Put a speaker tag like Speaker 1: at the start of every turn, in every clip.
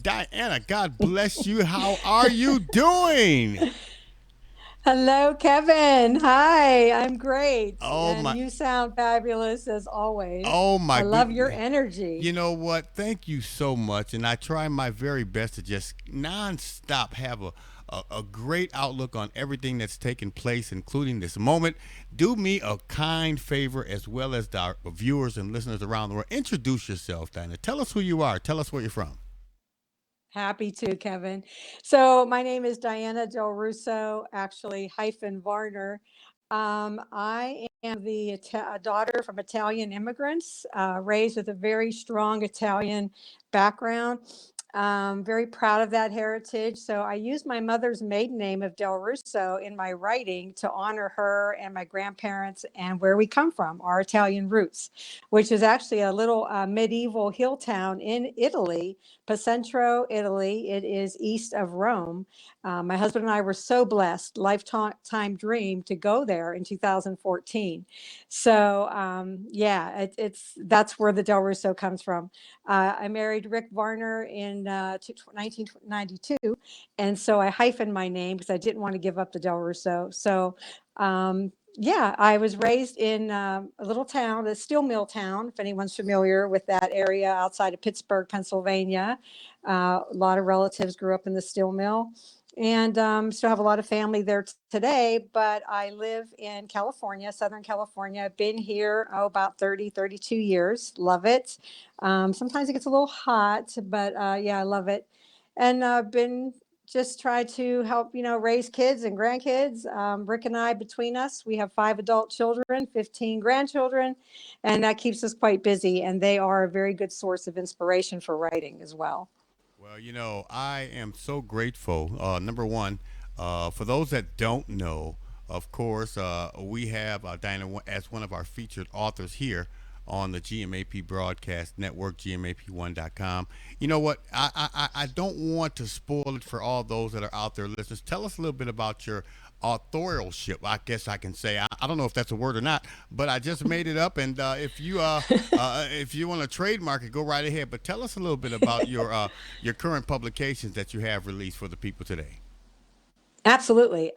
Speaker 1: Diana, God bless you. How are you doing?
Speaker 2: Hello, Kevin. Hi, I'm great.
Speaker 1: Oh
Speaker 2: And
Speaker 1: my,
Speaker 2: you sound fabulous as always.
Speaker 1: oh my
Speaker 2: I love your
Speaker 1: goodness.
Speaker 2: energy.
Speaker 1: You know what? Thank you so much. And I try my very best to just nonstop have a great outlook on everything that's taking place, including this moment. Do me a kind favor, as well as our viewers and listeners around the world. Introduce yourself, Diana. Tell us who you are. Tell us where you're from.
Speaker 2: Happy to, Kevin. So, my name is Diana DelRusso, actually, hyphen Varner. I am a daughter from Italian immigrants, raised with a very strong Italian background. Very proud of that heritage. So I use my mother's maiden name of Del Russo in my writing to honor her and my grandparents and where we come from, our Italian roots, which is actually a little medieval hill town in Italy, Pacentro, Italy. It is east of Rome. My husband and I were so blessed, lifetime dream, to go there in 2014. So yeah, it's that's where the Del Russo comes from. I married Rick Varner in 1992, and so I hyphened my name because I didn't want to give up the Del Russo. So yeah, I was raised in a little town, a steel mill town, if anyone's familiar with that area outside of Pittsburgh, Pennsylvania. A lot of relatives grew up in the steel mill and still have a lot of family there today. But I live in California, Southern California. I've been here, about 30, 32 years. Love it. Sometimes it gets a little hot, but yeah, I love it. And I've been just try to help, raise kids and grandkids. Rick and I, between us, we have 5 adult children, 15 grandchildren, and that keeps us quite busy. And they are a very good source of inspiration for writing as well.
Speaker 1: Well, I am so grateful. Number one, for those that don't know, of course, we have Diana as one of our featured authors here on the GMAP Broadcast Network, GMAP1.com. You know what? I don't want to spoil it for all those that are out there listeners. Tell us a little bit about your authorialship. I guess I can say. I don't know if that's a word or not, but I just made it up. And if you want to trademark it, go right ahead. But tell us a little bit about your current publications that you have released for the people today.
Speaker 2: Absolutely.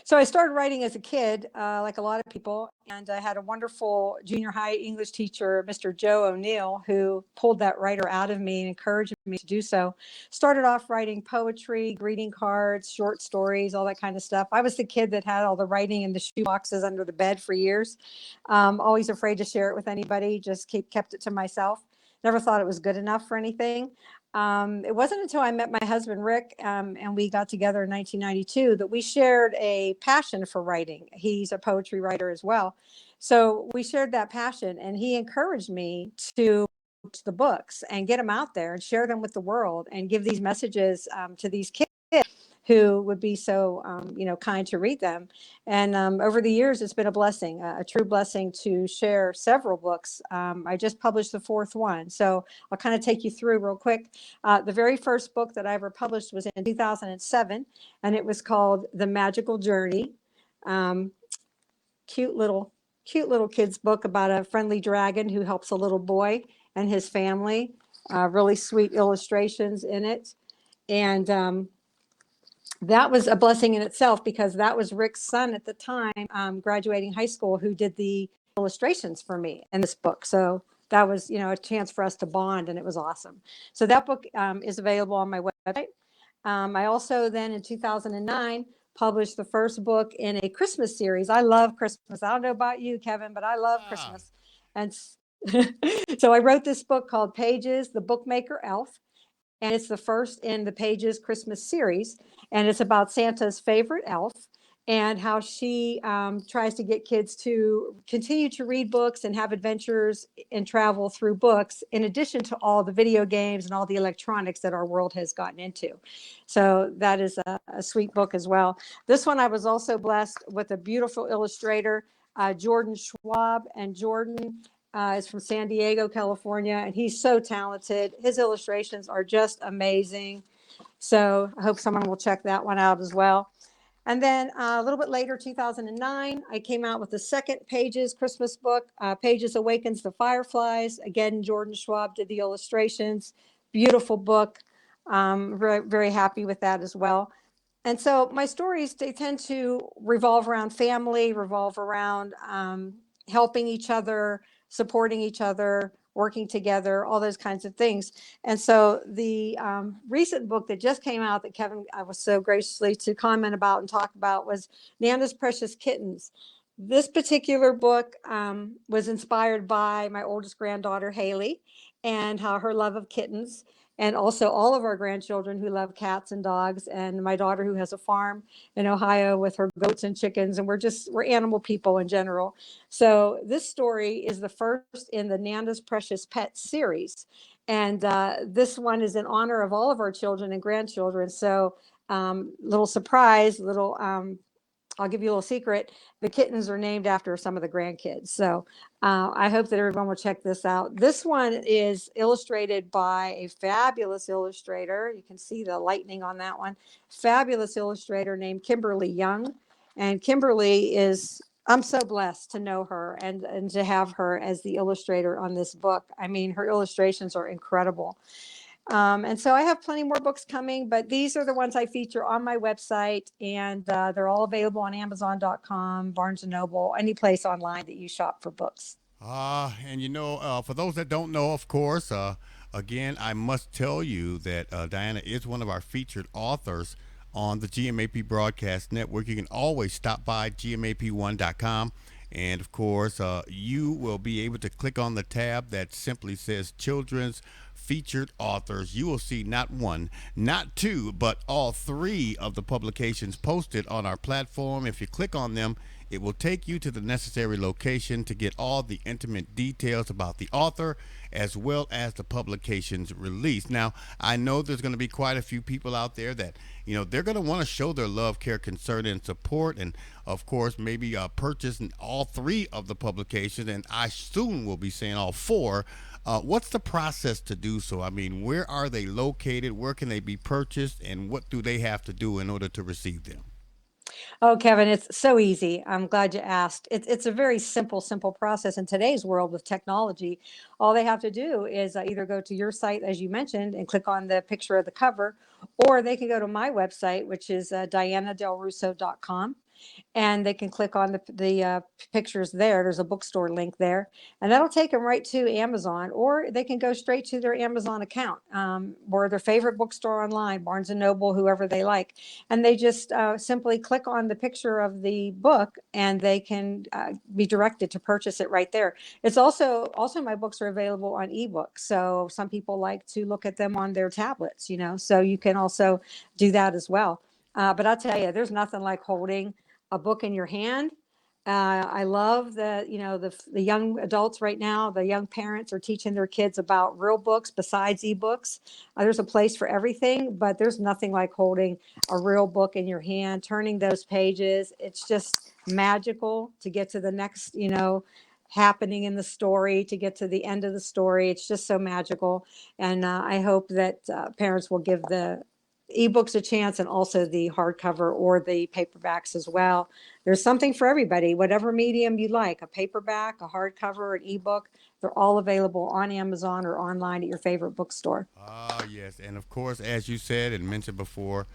Speaker 2: So I started writing as a kid, like a lot of people, and I had a wonderful junior high English teacher, Mr. Joe O'Neill, who pulled that writer out of me and encouraged me to do so. Started off writing poetry, greeting cards, short stories, all that kind of stuff. I was the kid that had all the writing in the shoe boxes under the bed for years. Always afraid to share it with anybody, just kept it to myself. Never thought it was good enough for anything. It wasn't until I met my husband, Rick, and we got together in 1992 that we shared a passion for writing. He's a poetry writer as well. So we shared that passion, and he encouraged me to the books and get them out there and share them with the world and give these messages to these kids who would be so kind to read them. And over the years, it's been a blessing, a true blessing to share several books. I just published the fourth one, so I'll kind of take you through real quick. The very first book that I ever published was in 2007, and it was called The Magical Journey. um, cute little cute little kids book about a friendly dragon who helps a little boy and his family. Really sweet illustrations in it. And that was a blessing in itself because that was Rick's son at the time, graduating high school, who did the illustrations for me in this book. So that was, a chance for us to bond, and it was awesome. So that book is available on my website. I also then in 2009 published the first book in a Christmas series. I love Christmas. I don't know about you, Kevin, but I love
Speaker 1: Ah,
Speaker 2: Christmas. And so I wrote this book called Pages, the Bookmaker Elf, and it's the first in the Pages Christmas series. And it's about Santa's favorite elf and how she tries to get kids to continue to read books and have adventures and travel through books, in addition to all the video games and all the electronics that our world has gotten into. So that is a sweet book as well. This one, I was also blessed with a beautiful illustrator, Jordan Schwab. And Jordan is from San Diego, California, and he's so talented. His illustrations are just amazing. So I hope someone will check that one out as well. And then a little bit later, 2009, I came out with the second Pages Christmas book, Pages Awakens the Fireflies. Again, Jordan Schwab did the illustrations. Beautiful book. Very, very happy with that as well. And so my stories, they tend to revolve around family, revolve around helping each other, supporting each other, working together, all those kinds of things. And so the recent book that just came out that Kevin I was so graciously to comment about and talk about was Nana's Precious Kittens. This particular book was inspired by my oldest granddaughter, Haley, and how her love of kittens, and also all of our grandchildren who love cats and dogs, and my daughter who has a farm in Ohio with her goats and chickens, and we're animal people in general. So this story is the first in the Nanda's Precious Pets series, and this one is in honor of all of our children and grandchildren. So little surprise, little I'll give you a little secret. The kittens are named after some of the grandkids. So I hope that everyone will check this out. This one is illustrated by a fabulous illustrator. You can see the lightning on that one. Fabulous illustrator named Kimberly Young. And Kimberly is, I'm so blessed to know her and to have her as the illustrator on this book. I mean, her illustrations are incredible. And so I have plenty more books coming, but these are the ones I feature on my website, and they're all available on Amazon.com, Barnes and Noble, any place online that you shop for books.
Speaker 1: And for those that don't know, of course, again, I must tell you that Diana is one of our featured authors on the GMAP Broadcast Network. You can always stop by gmap1.com. And of course, you will be able to click on the tab that simply says Children's Featured Authors. You will see not one, not two, but all three of the publications posted on our platform. If you click on them, it will take you to the necessary location to get all the intimate details about the author as well as the publication's release. Now, I know there's going to be quite a few people out there that, they're going to want to show their love, care, concern, and support, and of course, maybe purchase all three of the publications, and I soon will be saying all four. What's the process to do so? I mean, where are they located? Where can they be purchased? And what do they have to do in order to receive them?
Speaker 2: Oh, Kevin, it's so easy. I'm glad you asked. It's a very simple process in today's world with technology. All they have to do is either go to your site, as you mentioned, and click on the picture of the cover, or they can go to my website, which is dianadelrusso.com, and they can click on the pictures there. There's a bookstore link there, and that'll take them right to Amazon, or they can go straight to their Amazon account or their favorite bookstore online, Barnes and Noble, whoever they like, and they just simply click on the picture of the book, and they can be directed to purchase it right there. It's also my books are available on ebook, so some people like to look at them on their tablets, so you can also do that as well. But I'll tell you, there's nothing like holding a book in your hand. I love that, the young adults right now, the young parents are teaching their kids about real books besides ebooks. There's a place for everything, but there's nothing like holding a real book in your hand, turning those pages. It's just magical to get to the next, happening in the story, to get to the end of the story. It's just so magical. And I hope that parents will give the ebooks a chance, and also the hardcover or the paperbacks as well. There's something for everybody, whatever medium you like, a paperback, a hardcover, an ebook. They're all available on Amazon or online at your favorite bookstore.
Speaker 1: Yes. And of course, as you said and mentioned before,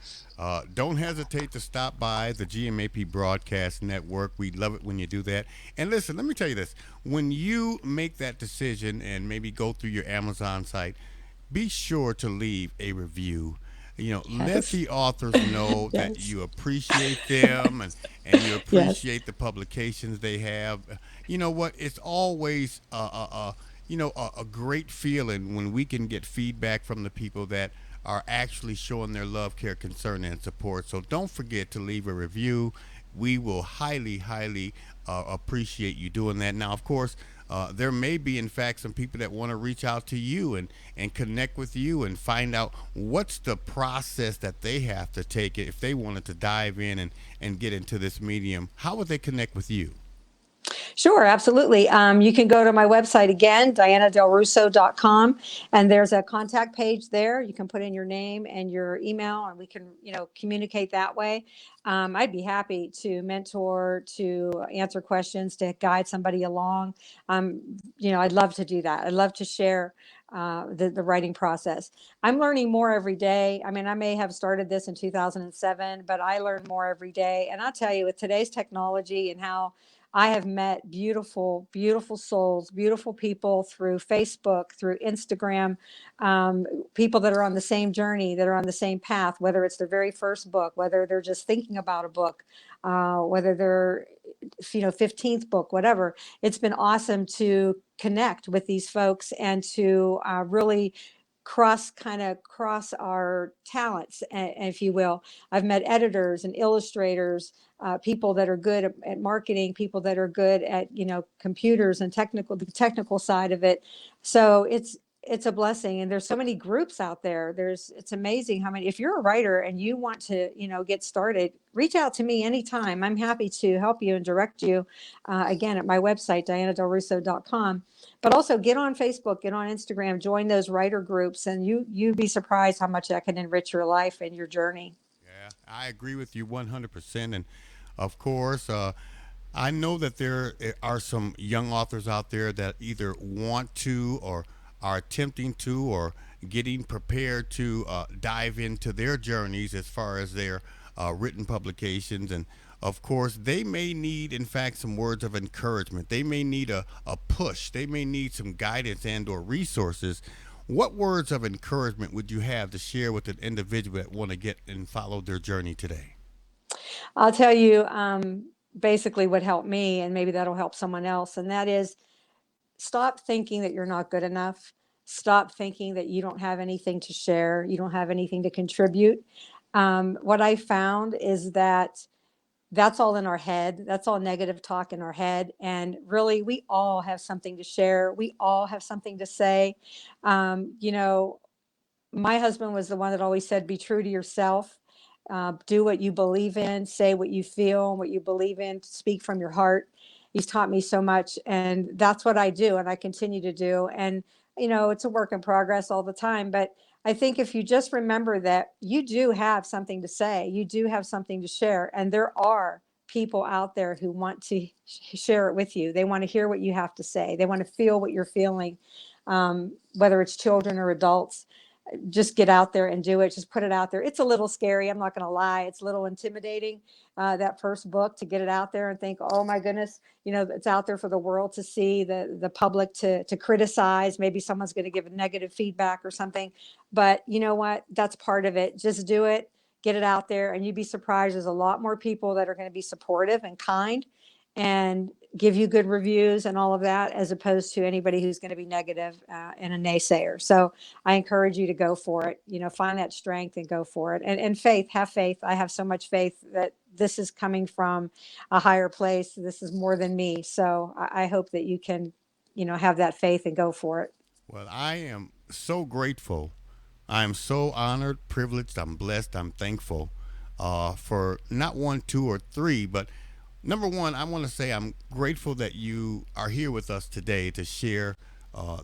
Speaker 1: don't hesitate to stop by the GMAP Broadcast Network. We love it when you do that. And listen, let me tell you this: when you make that decision and maybe go through your Amazon site, be sure to leave a review. Let
Speaker 2: Yes.
Speaker 1: the authors know that
Speaker 2: Yes.
Speaker 1: you appreciate them, and you
Speaker 2: Yes.
Speaker 1: appreciate the publications they have. You know what? It's always a great feeling when we can get feedback from the people that are actually showing their love, care, concern, and support. So don't forget to leave a review. We will highly appreciate you doing that. Now, of course, there may be, in fact, some people that want to reach out to you and connect with you and find out what's the process that they have to take if they wanted to dive in and get into this medium. How would they connect with you?
Speaker 2: Sure, absolutely. You can go to my website again, dianadelrusso.com, and there's a contact page there. You can put in your name and your email, and we can, communicate that way. I'd be happy to mentor, to answer questions, to guide somebody along. I'd love to do that. I'd love to share the writing process. I'm learning more every day. I mean, I may have started this in 2007, but I learn more every day. And I'll tell you, with today's technology and how I have met beautiful, beautiful souls, beautiful people through Facebook, through Instagram, um, people that are on the same journey, that are on the same path, whether it's their very first book, whether they're just thinking about a book, whether they're, 15th book, whatever. It's been awesome to connect with these folks and to really cross our talents, if you will. I've met editors and illustrators, people that are good at marketing, people that are good at computers and the technical side of it. So it's a blessing, and there's so many groups out there. It's amazing how many. If you're a writer and you want to get started, reach out to me anytime. I'm happy to help you and direct you, again, at my website, dianadelrusso.com. But also get on Facebook, get on Instagram, join those writer groups, and you'd be surprised how much that can enrich your life and your journey.
Speaker 1: Yeah, I agree with you 100%. And of course, I know that there are some young authors out there that either want to or are attempting to or getting prepared to dive into their journeys as far as their written publications. And of course, they may need, in fact, some words of encouragement. They may need a push. They may need some guidance and or resources. What words of encouragement would you have to share with an individual that want to get and follow their journey today?
Speaker 2: I'll tell you, basically what helped me, and maybe that'll help someone else, and that is, stop thinking that you're not good enough. Stop thinking that you don't have anything to share, you don't have anything to contribute. What I found is that that's all in our head. That's all negative talk in our head. And really, we all have something to share. We all have something to say. Um, you know, my husband was the one that always said, be true to yourself, do what you believe in, say what you feel, and what you believe in, speak from your heart. He's taught me so much, and that's what I do, and I continue to do. And, it's a work in progress all the time. But I think if you just remember that you do have something to say, you do have something to share, and there are people out there who want to share it with you. They want to hear what you have to say, they want to feel what you're feeling, whether it's children or adults. Just get out there and do it. Just put it out there. It's a little scary. I'm not going to lie. It's a little intimidating. That first book, to get it out there and think, oh my goodness, it's out there for the world to see, the public to criticize. Maybe someone's going to give a negative feedback or something. But you know what? That's part of it. Just do it. Get it out there, and you'd be surprised. There's a lot more people that are going to be supportive and kind, and give you good reviews and all of that, as opposed to anybody who's going to be negative, and a naysayer. So I encourage you to go for it. Find that strength and go for it. And faith, have faith. I have so much faith that this is coming from a higher place. This is more than me. So I hope that you can, have that faith and go for it.
Speaker 1: Well, I am so grateful. I am so honored, privileged. I'm blessed. I'm thankful for not one, two, or three, but number one, I want to say I'm grateful that you are here with us today to share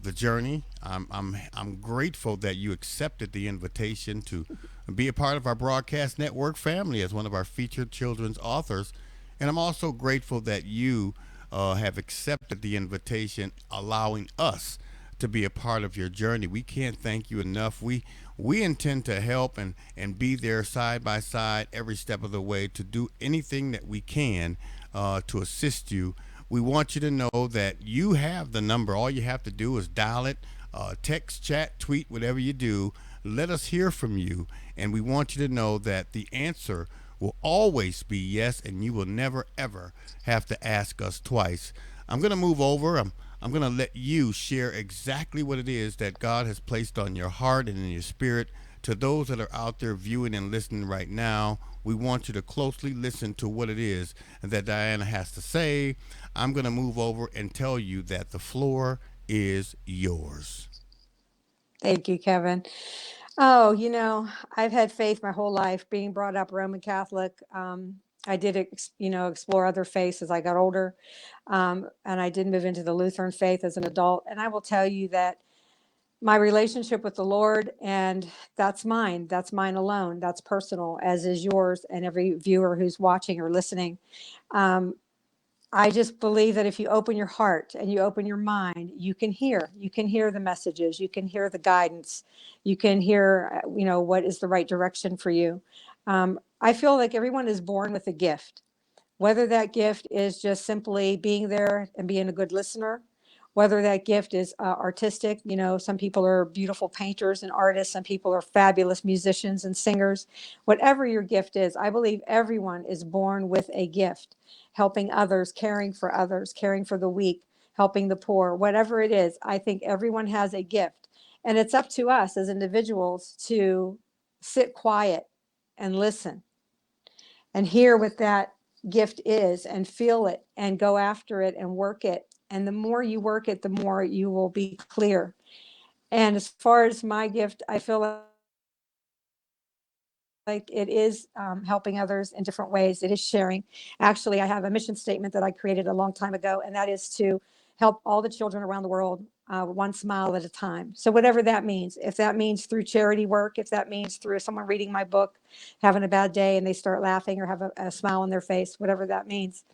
Speaker 1: the journey. I'm grateful that you accepted the invitation to be a part of our broadcast network family as one of our featured children's authors. And I'm also grateful that you have accepted the invitation, allowing us to be a part of your journey. We can't thank you enough. We intend to help and be there side by side every step of the way to do anything that we can to assist you. We want you to know that you have the number. All you have to do is dial it, text, chat, tweet, whatever you do. Let us hear from you. And we want you to know that the answer will always be yes, and you will never, ever have to ask us twice. I'm going to move over. I'm going to let you share exactly what it is that God has placed on your heart and in your spirit. To those that are out there viewing and listening right now, we want you to closely listen to what it is that Diana has to say. I'm going to move over and tell you that the floor is yours.
Speaker 2: Thank you, Kevin. Oh, I've had faith my whole life, being brought up Roman Catholic. I did, explore other faiths as I got older. And I did move into the Lutheran faith as an adult. And I will tell you that my relationship with the Lord, and that's mine alone. That's personal, as is yours and every viewer who's watching or listening. Um, I just believe that if you open your heart and you open your mind, you can hear the messages, you can hear the guidance, you can hear, what is the right direction for you. I feel like everyone is born with a gift, whether that gift is just simply being there and being a good listener, whether that gift is artistic. Some people are beautiful painters and artists, some people are fabulous musicians and singers. Whatever your gift is, I believe everyone is born with a gift, helping others, caring for the weak, helping the poor, whatever it is. I think everyone has a gift. And it's up to us as individuals to sit quiet and listen and hear what that gift is and feel it and go after it and work it. And the more you work it, the more you will be clear. And as far as my gift, I feel like it is helping others in different ways. It is sharing. Actually, I have a mission statement that I created a long time ago, and that is to help all the children around the world, one smile at a time. So, whatever that means, if that means through charity work, if that means through someone reading my book, having a bad day and they start laughing or have a smile on their face, whatever that means.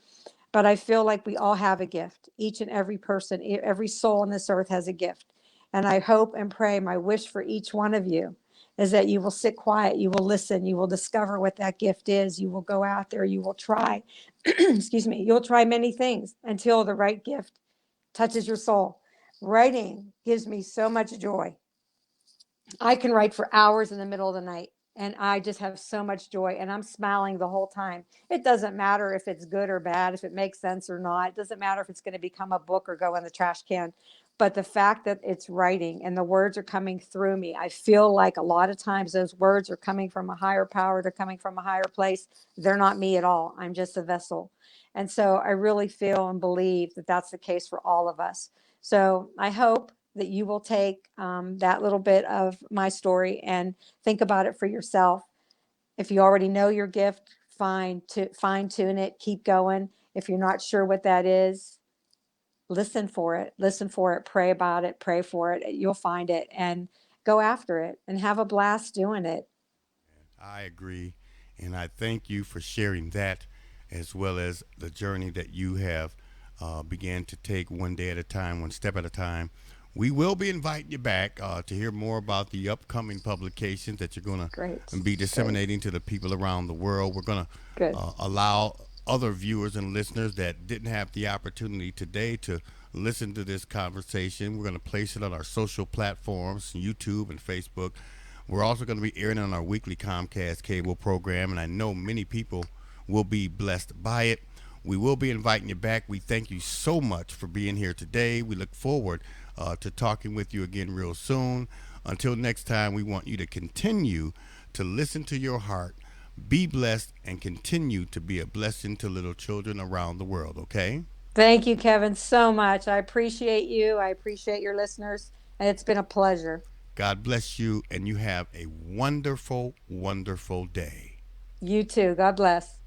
Speaker 2: But I feel like we all have a gift. Each and every person, every soul on this earth has a gift. And I hope and pray, my wish for each one of you is that you will sit quiet, you will listen, you will discover what that gift is, you will go out there, you will try, excuse me, you'll try many things until the right gift touches your soul. Writing gives me so much joy. I can write for hours in the middle of the night and I just have so much joy and I'm smiling the whole time. It doesn't matter if it's good or bad, if it makes sense or not. It doesn't matter if it's going to become a book or go in the trash can. But the fact that it's writing and the words are coming through me, I feel like a lot of times those words are coming from a higher power. They're coming from a higher place. They're not me at all. I'm just a vessel. And so I really feel and believe that that's the case for all of us. So I hope that you will take that little bit of my story and think about it for yourself. If you already know your gift, fine tune it, keep going. If you're not sure what that is, listen for it, pray about it, pray for it. You'll find it and go after it and have a blast doing it.
Speaker 1: I agree, and I thank you for sharing that, as well as the journey that you have began to take one day at a time, one step at a time. We will be inviting you back to hear more about the upcoming publications that you're going
Speaker 2: Great,
Speaker 1: to be
Speaker 2: great,
Speaker 1: disseminating to the people around the world. We're going to
Speaker 2: good,
Speaker 1: allow other viewers and listeners that didn't have the opportunity today to listen to this conversation. We're going to place it on our social platforms, YouTube and Facebook. We're also going to be airing on our weekly Comcast cable program, and I know many people will be blessed by it. We will be inviting you back. We thank you so much for being here today. We look forward to talking with you again real soon. Until next time, we want you to continue to listen to your heart, be blessed, and continue to be a blessing to little children around the world, okay?
Speaker 2: thank you, Kevin, so much. I appreciate you. I appreciate your listeners, and it's been a pleasure.
Speaker 1: God bless you, and you have a wonderful, wonderful day.
Speaker 2: You too. God bless.